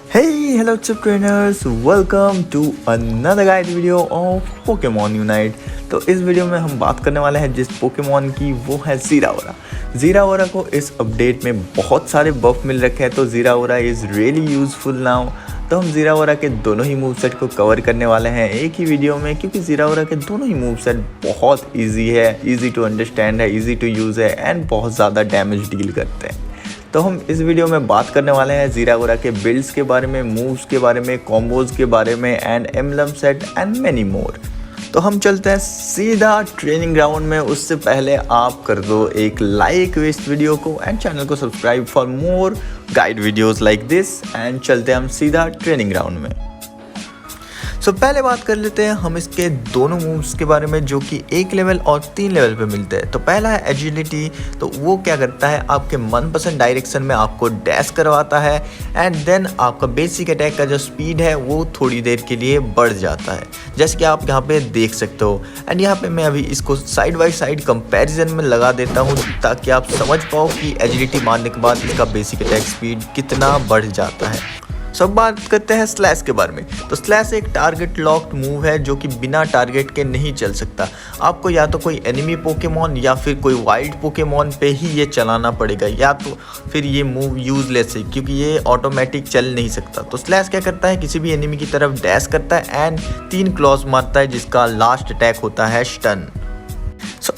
Hey, hello chip trainers, welcome to another guide video of Pokemon Unite। तो इस video में हम बात करने वाले हैं जिस पोकेमॉन की, वो है ज़ीराओरा। ज़ीराओरा को इस अपडेट में बहुत सारे बफ मिल रखे हैं, तो ज़ीराओरा इज़ रियली यूज़फुल नाउ। तो हम ज़ीराओरा के दोनों ही मूव सेट को कवर करने वाले हैं एक ही वीडियो में, क्योंकि ज़ीराओरा के दोनों ही मूव सेट बहुत ईजी है, ईजी टू अंडरस्टैंड है, ईजी टू यूज़ है एंड बहुत ज़्यादा डैमेज डील करते हैं। तो हम इस वीडियो में बात करने वाले हैं ज़ीराओरा के बिल्ड्स के बारे में, मूव्स के बारे में, कॉम्बोज के बारे में and emblem set and many more. तो हम चलते हैं सीधा ट्रेनिंग ग्राउंड में। उससे पहले आप कर दो एक लाइक इस वीडियो को एंड चैनल को subscribe for more guide videos like this. And चलते हैं हम सीधा ट्रेनिंग ग्राउंड में। पहले बात कर लेते हैं हम इसके दोनों मूव्स के बारे में, जो कि 1 लेवल और 3 लेवल पे मिलते हैं। तो पहला है एजिलिटी। तो वो क्या करता है, आपके मनपसंद डायरेक्शन में आपको डैश करवाता है एंड देन आपका बेसिक अटैक का जो स्पीड है वो थोड़ी देर के लिए बढ़ जाता है, जैसे कि आप यहाँ पे देख सकते हो। एंड यहाँ पे मैं अभी इसको साइड बाई साइड कंपैरिजन में लगा देता हूँ ताकि आप समझ पाओ कि एजिलिटी मारने के बाद इसका बेसिक अटैक स्पीड कितना बढ़ जाता है। सब बात करते हैं स्लैश के बारे में। तो स्लैश एक टारगेट लॉक्ड मूव है जो कि बिना टारगेट के नहीं चल सकता। आपको या तो कोई एनिमी पोकेमॉन या फिर कोई वाइल्ड पोकेमॉन पे ही ये चलाना पड़ेगा, या तो फिर ये मूव यूजलेस है क्योंकि ये ऑटोमेटिक चल नहीं सकता। तो स्लैश क्या करता है, किसी भी एनिमी की तरफ डैश करता है एंड 3 क्लॉज मारता है जिसका लास्ट अटैक होता है स्टन।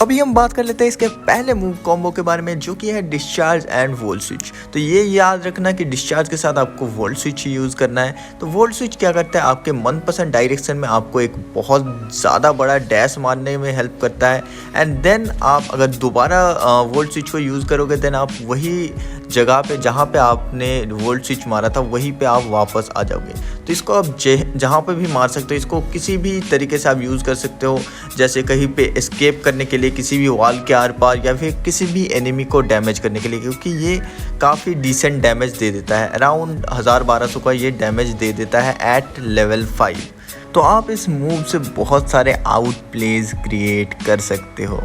अभी हम बात कर लेते हैं इसके पहले मूव कॉम्बो के बारे में, जो कि है डिस्चार्ज एंड वोल्ट स्विच। तो ये याद रखना कि डिस्चार्ज के साथ आपको वोल्ट स्विच ही यूज़ करना है। तो वोल्ट स्विच क्या करता है, आपके मनपसंद डायरेक्शन में आपको एक बहुत ज़्यादा बड़ा डैश मारने में हेल्प करता है एंड देन आप अगर दोबारा वोल्ट स्विच को यूज़ करोगे देन आप वही जगह पे जहाँ पे आपने वोल्ट स्विच मारा था वहीं पे आप वापस आ जाओगे। तो इसको आप जहाँ पे भी मार सकते हो, इसको किसी भी तरीके से आप यूज़ कर सकते हो, जैसे कहीं पे एस्केप करने के लिए, किसी भी वॉल के आर पार, या फिर किसी भी एनिमी को डैमेज करने के लिए, क्योंकि ये काफ़ी डिसेंट डैमेज दे देता है। अराउंड 1000-1200 का ये डैमेज दे देता है एट लेवल 5। तो आप इस मूव से बहुत सारे आउट प्लेज क्रिएट कर सकते हो।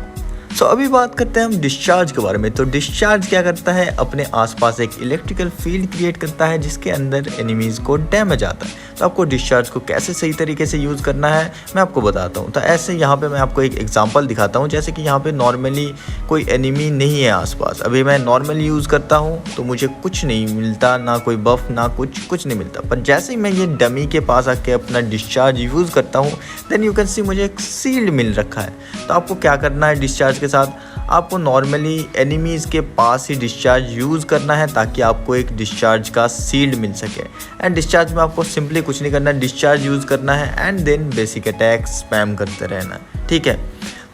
अभी बात करते हैं हम डिस्चार्ज के बारे में। तो डिस्चार्ज क्या करता है, अपने आसपास एक इलेक्ट्रिकल फील्ड क्रिएट करता है जिसके अंदर एनिमीज़ को डैमेज आता है। तो आपको डिस्चार्ज को कैसे सही तरीके से यूज़ करना है मैं आपको बताता हूँ। तो ऐसे यहाँ पे मैं आपको एक एग्जांपल दिखाता हूँ, जैसे कि यहाँ पे नॉर्मली कोई एनिमी नहीं है आसपास। अभी मैं नॉर्मली यूज़ करता हूँ तो मुझे कुछ नहीं मिलता, ना कोई बफ ना कुछ नहीं मिलता। पर जैसे ही मैं ये डमी के पास आके अपना डिस्चार्ज यूज़ करता हूँ देन यू कैन सी मुझे एक शील्ड मिल रखा है। तो आपको क्या करना है, डिस्चार्ज के साथ आपको नॉर्मली एनिमीज़ के पास ही डिस्चार्ज यूज़ करना है ताकि आपको एक डिस्चार्ज का शील्ड मिल सके। एंड डिस्चार्ज में आपको सिंपली कुछ नहीं करना है, डिस्चार्ज यूज़ करना है and then basic attack spam करते रहना है, ठीक है।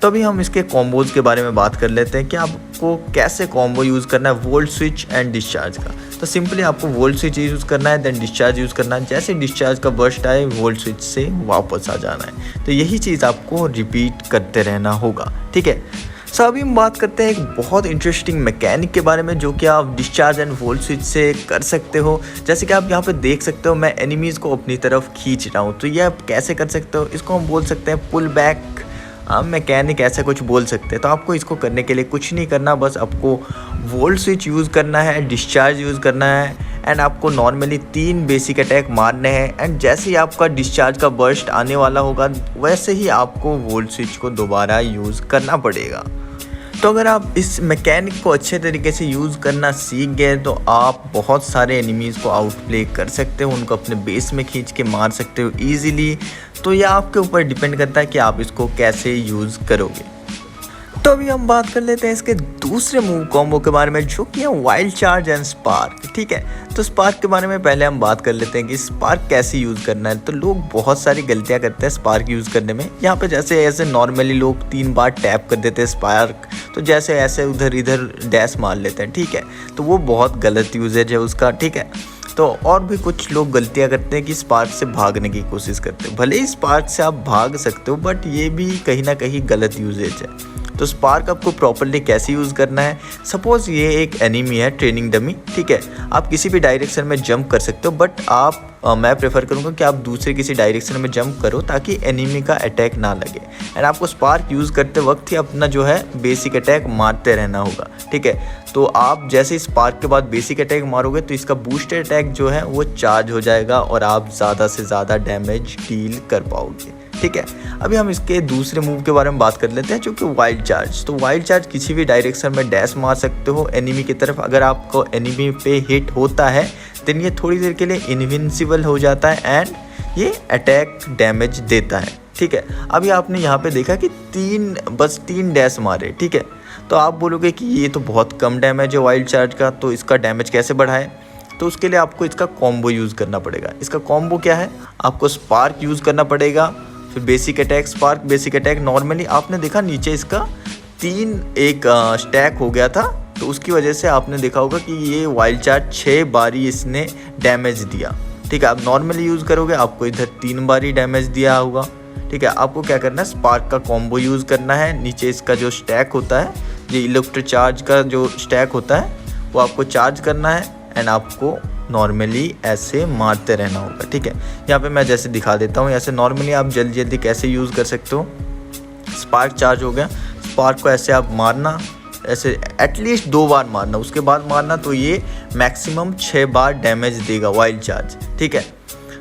तो अभी हम इसके कॉम्बोज के बारे में बात कर लेते हैं कि आपको कैसे कॉम्बो यूज़ करना है वोल्ट स्विच एंड डिस्चार्ज का। तो सिंपली आपको वोल्ट स्विच यूज़ करना है, देन डिस्चार्ज यूज़ करना है। जैसे डिस्चार्ज का बर्स्ट आए वोल्ट स्विच से वापस आ जाना है। तो यही चीज़ आपको रिपीट करते रहना होगा, ठीक है। अभी हम बात करते हैं एक बहुत इंटरेस्टिंग मैकेनिक के बारे में, जो कि आप डिस्चार्ज एंड वोल्ट स्विच से कर सकते हो। जैसे कि आप यहाँ पे देख सकते हो मैं एनिमीज़ को अपनी तरफ खींच रहा हूँ। तो ये आप कैसे कर सकते हो, इसको हम बोल सकते हैं पुल बैक मैकेनिक, ऐसा कुछ बोल सकते हैं। तो आपको इसको करने के लिए कुछ नहीं करना, बस आपको वोल्ट स्विच यूज़ करना है, डिस्चार्ज यूज़ करना है एंड आपको नॉर्मली 3 बेसिक अटैक मारने हैं। एंड जैसे ही आपका डिस्चार्ज का बर्स्ट आने वाला होगा वैसे ही आपको वोल्ट स्विच को दोबारा यूज़ करना पड़ेगा। तो अगर आप इस मैकेनिक को अच्छे तरीके से यूज़ करना सीख गए तो आप बहुत सारे एनिमीज़ को आउट प्ले कर सकते हो, उनको अपने बेस में खींच के मार सकते हो ईज़िली। तो यह आपके ऊपर डिपेंड करता है कि आप इसको कैसे यूज़ करोगे। तो अभी हम बात कर लेते हैं इसके दूसरे मूव कॉम्बो के बारे में, जो कि है वाइल्ड चार्ज एंड स्पार्क, ठीक है। तो स्पार्क के बारे में पहले हम बात कर लेते हैं कि स्पार्क कैसे यूज़ करना है। तो लोग बहुत सारी गलतियां करते हैं स्पार्क यूज़ करने में। यहाँ पे जैसे ऐसे नॉर्मली लोग 3 बार टैप कर देते हैं स्पार्क, तो जैसे ऐसे उधर इधर डैश मार लेते हैं, ठीक है। तो वो बहुत गलत यूजेज है उसका, ठीक है। तो और भी कुछ लोग गलतियां करते हैं कि स्पार्क से भागने की कोशिश करते हैं। भले ही स्पार्क से आप भाग सकते हो बट ये भी कहीं ना कहीं गलत यूजेज है। तो स्पार्क आपको प्रॉपरली कैसे यूज़ करना है, सपोज़ ये एक एनिमी है ट्रेनिंग डमी, ठीक है, आप किसी भी डायरेक्शन में जंप कर सकते हो, बट मैं प्रेफर करूँगा कि आप दूसरे किसी डायरेक्शन में जंप करो ताकि एनिमी का अटैक ना लगे। एंड आपको स्पार्क यूज़ करते वक्त ही अपना जो है बेसिक अटैक मारते रहना होगा, ठीक है। तो आप जैसे ही स्पार्क के बाद बेसिक अटैक मारोगे तो इसका बूस्टर अटैक जो है वो चार्ज हो जाएगा और आप ज़्यादा से ज़्यादा डैमेज डील कर पाओगे, ठीक है। अभी हम इसके दूसरे मूव के बारे में बात कर लेते हैं, जो कि वाइल्ड चार्ज। तो वाइल्ड चार्ज किसी भी डायरेक्शन में डैश मार सकते हो एनिमी की तरफ। अगर आपको एनिमी पे हिट होता है देन ये थोड़ी देर के लिए इनविंसिबल हो जाता है एंड ये अटैक डैमेज देता है, ठीक है। अभी आपने यहाँ पे देखा कि बस तीन डैश मारे, ठीक है। तो आप बोलोगे कि ये तो बहुत कम डैमेज है वाइल्ड चार्ज का, तो इसका डैमेज कैसे बढ़ाए? तो उसके लिए आपको इसका कॉम्बो यूज़ करना पड़ेगा। इसका कॉम्बो क्या है? आपको स्पार्क यूज़ करना पड़ेगा, फिर basic attack, spark, basic attack. Normally आपने देखा नीचे इसका 3 एक स्टैक हो गया था, तो उसकी वजह से आपने देखा होगा कि ये वाइल्ड चार्ज 6 बारी इसने डैमेज दिया, ठीक है। आप नॉर्मली यूज़ करोगे आपको इधर 3 बारी डैमेज दिया होगा, ठीक है। आपको क्या करना है, स्पार्क का कॉम्बो यूज़ करना है। नीचे इसका जो स्टैक होता है, ये इलेक्ट्रो चार्ज का जो स्टैक होता है वो आपको चार्ज करना है एंड आपको नॉर्मली ऐसे मारते रहना होगा, ठीक है। यहाँ पे मैं जैसे दिखा देता हूँ, ऐसे नॉर्मली आप जल्दी जल्दी कैसे यूज़ कर सकते हो। स्पार्क चार्ज हो गया, स्पार्क को ऐसे आप मारना, ऐसे एटलीस्ट 2 बार मारना, उसके बाद मारना, तो ये मैक्सिमम 6 बार डैमेज देगा वाइल्ड चार्ज, ठीक है।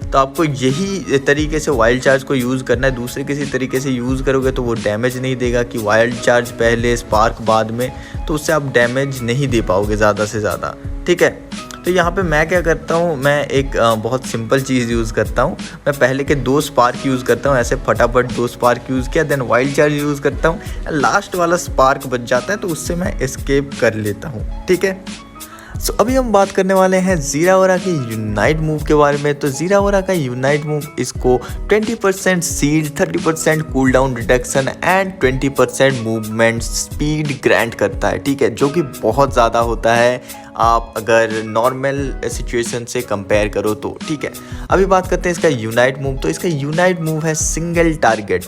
तो आपको यही तरीके से वाइल्ड चार्ज को यूज़ करना है। दूसरे किसी तरीके से यूज़ करोगे तो वो डैमेज नहीं देगा, कि वाइल्ड चार्ज पहले स्पार्क बाद में, तो उससे आप डैमेज नहीं दे पाओगे ज़्यादा से ज़्यादा, ठीक है। तो यहाँ पे मैं क्या करता हूँ, मैं एक बहुत सिंपल चीज़ यूज़ करता हूँ। मैं पहले के 2 स्पार्क यूज़ करता हूँ, ऐसे फटाफट 2 स्पार्क यूज़ किया, देन वाइल्ड चार्ज यूज़ करता हूँ, लास्ट वाला स्पार्क बच जाता है तो उससे मैं एस्केप कर लेता हूँ, ठीक है। सो अभी हम बात करने वाले हैं ज़ीराओरा के यूनाइट मूव के बारे में। तो ज़ीराओरा का यूनाइट मूव इसको 20% shield, 30% cooldown reduction and 20% movement speed grant करता है, ठीक है, जो कि बहुत ज़्यादा होता है आप अगर नॉर्मल सिचुएशन से कंपेयर करो तो, ठीक है। अभी बात करते हैं इसका यूनाइट मूव। तो इसका यूनाइट मूव है सिंगल टारगेट,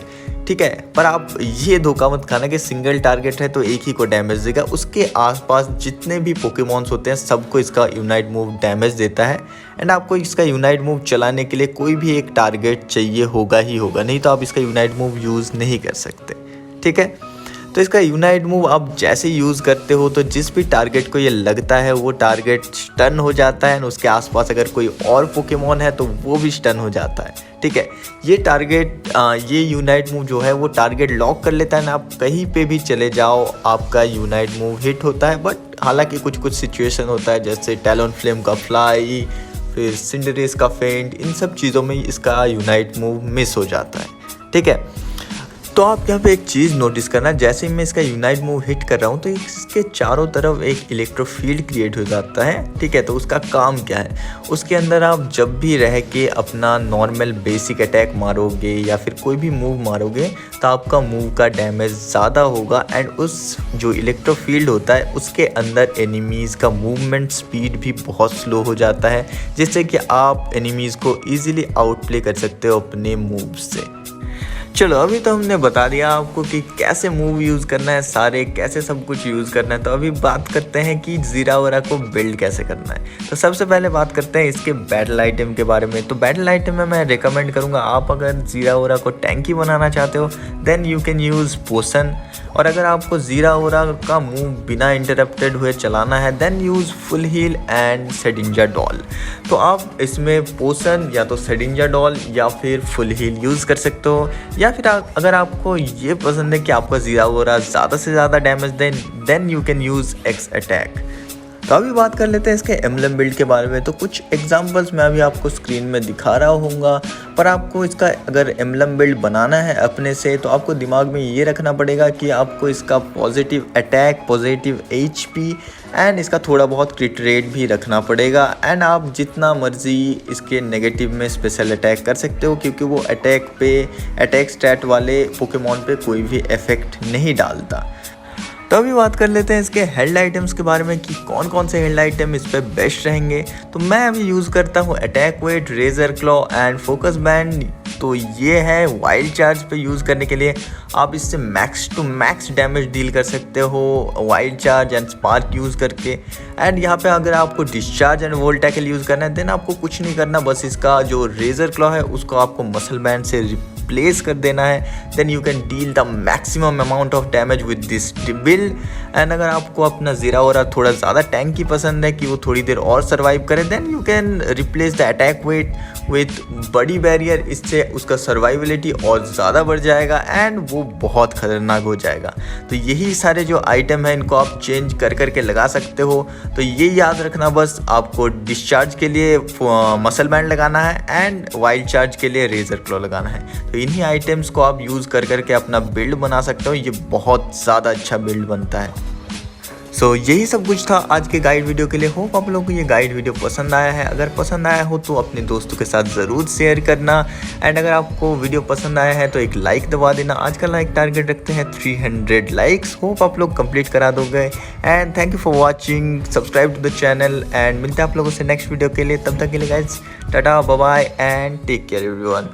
ठीक है। पर आप ये धोखा मत खाना कि सिंगल टारगेट है तो एक ही को डैमेज देगा। उसके आसपास जितने भी पोकेमॉन्स होते हैं सबको इसका यूनाइट मूव डैमेज देता है एंड आपको इसका यूनाइट मूव चलाने के लिए कोई भी एक टारगेट चाहिए होगा ही होगा, नहीं तो आप इसका यूनाइट मूव यूज़ नहीं कर सकते, ठीक है। तो इसका यूनाइट मूव आप जैसे यूज़ करते हो तो जिस भी टारगेट को ये लगता है वो टारगेट स्टन हो जाता है, उसके आसपास अगर कोई और पोकेमॉन है तो वो भी स्टन हो जाता है, ठीक है। ये टारगेट ये यूनाइट मूव जो है वो टारगेट लॉक कर लेता है ना, आप कहीं पे भी चले जाओ आपका यूनाइट मूव हिट होता है। बट हालांकि कुछ सिचुएशन होता है जैसे टैलोनफ्लेम का फ्लाई, फिर सिंडरेस का फेंट, इन सब चीज़ों में इसका यूनाइट मूव मिस हो जाता है, ठीक है। तो आप यहाँ पे एक चीज़ नोटिस करना, जैसे ही मैं इसका यूनाइट मूव हिट कर रहा हूँ तो इसके चारों तरफ एक इलेक्ट्रो फील्ड क्रिएट हो जाता है, ठीक है। तो उसका काम क्या है, उसके अंदर आप जब भी रह के अपना नॉर्मल बेसिक अटैक मारोगे या फिर कोई भी मूव मारोगे तो आपका मूव का डैमेज ज़्यादा होगा एंड उस जो इलेक्ट्रो फील्ड होता है उसके अंदर एनिमीज़ का मूवमेंट स्पीड भी बहुत स्लो हो जाता है, जिससे कि आप एनिमीज़ को ईजिली आउट प्ले कर सकते हो अपने मूव से। चलो अभी तो हमने बता दिया आपको कि कैसे मूव यूज़ करना है, सारे कैसे सब कुछ यूज़ करना है। तो अभी बात करते हैं कि ज़ीराओरा को बिल्ड कैसे करना है। तो सबसे पहले बात करते हैं इसके बैटल आइटम के बारे में। तो बैटल आइटम में मैं रिकमेंड करूँगा, आप अगर ज़ीराओरा को टैंकी बनाना चाहते हो देन यू कैन यूज़ पोशन, और अगर आपको ज़ीराओरा का मूव बिना इंटरप्टेड हुए चलाना है then use full heel and सेडिंजा डॉल। तो आप इसमें पोशन या तो सेडिंजा डॉल या फिर फुल हील यूज़ कर सकते हो, या फिर अगर आपको ये पसंद है कि आपका ज़ीराओरा ज़्यादा से ज़्यादा damage then you can use X attack. तो अभी बात कर लेते हैं इसके एम्बलम बिल्ड के बारे में। तो कुछ एग्जांपल्स मैं अभी आपको स्क्रीन में दिखा रहा हूँगा, पर आपको इसका अगर एम्बलम बिल्ड बनाना है अपने से तो आपको दिमाग में ये रखना पड़ेगा कि आपको इसका positive attack, positive HP and इसका थोड़ा बहुत क्रिट रेट भी रखना पड़ेगा। एंड आप जितना मर्जी इसके नेगेटिव में स्पेशल अटैक कर सकते हो, क्योंकि वो अटैक स्टैट वाले पोकेमॉन पे कोई भी इफेक्ट नहीं डालता। तो अभी बात कर लेते हैं इसके हेल्ड आइटम्स के बारे में कि कौन कौन से हेल्ड आइटम इस पे बेस्ट रहेंगे। तो मैं अभी यूज़ करता हूँ attack weight, razor claw and focus band. तो ये है वाइल्ड चार्ज पे यूज़ करने के लिए। आप इससे max to max damage deal कर सकते हो wild charge and spark use करके। एंड यहाँ पे अगर आपको discharge and volt tackle use करना है देन आपको कुछ नहीं करना, बस इसका जो रेजर क्लॉ है उसको आपको मसल बैंड से रिप्लेस कर देना है। Then you can deal the maximum amount of damage with this build. And अगर आपको अपना ज़ीराओरा थोड़ा ज़्यादा टैंकी पसंद है कि वो थोड़ी देर और सर्वाइव करे, then you can replace the attack weight with buddy barrier. इससे उसका सर्वाइबिलिटी और ज़्यादा बढ़ जाएगा एंड वो बहुत ख़तरनाक हो जाएगा। तो यही सारे जो आइटम है इनको आप चेंज कर करके लगा सकते हो। तो ये याद रखना, बस आपको डिस्चार्ज के लिए मसल बैंड लगाना है एंड वाइल्ड चार्ज के लिए रेजर क्लॉ लगाना है। तो इन्हीं आइटम्स को आप यूज़ कर करके अपना बिल्ड बना सकते हो। ये बहुत ज़्यादा अच्छा बिल्ड बनता है। सो यही सब कुछ था आज के गाइड वीडियो के लिए। होप आप लोगों को ये गाइड वीडियो पसंद आया है। अगर पसंद आया हो तो अपने दोस्तों के साथ ज़रूर शेयर करना। एंड अगर आपको वीडियो पसंद आया है तो एक लाइक दबा देना। आज का लाइक टारगेट रखते हैं 300 लाइक्स। होप आप लोग कंप्लीट करा दोगे। And thank you for watching, subscribe to the channel and मिलते हैं आप लोगों से नेक्स्ट वीडियो के लिए। तब तक के लिए guys tata bye bye and take care everyone.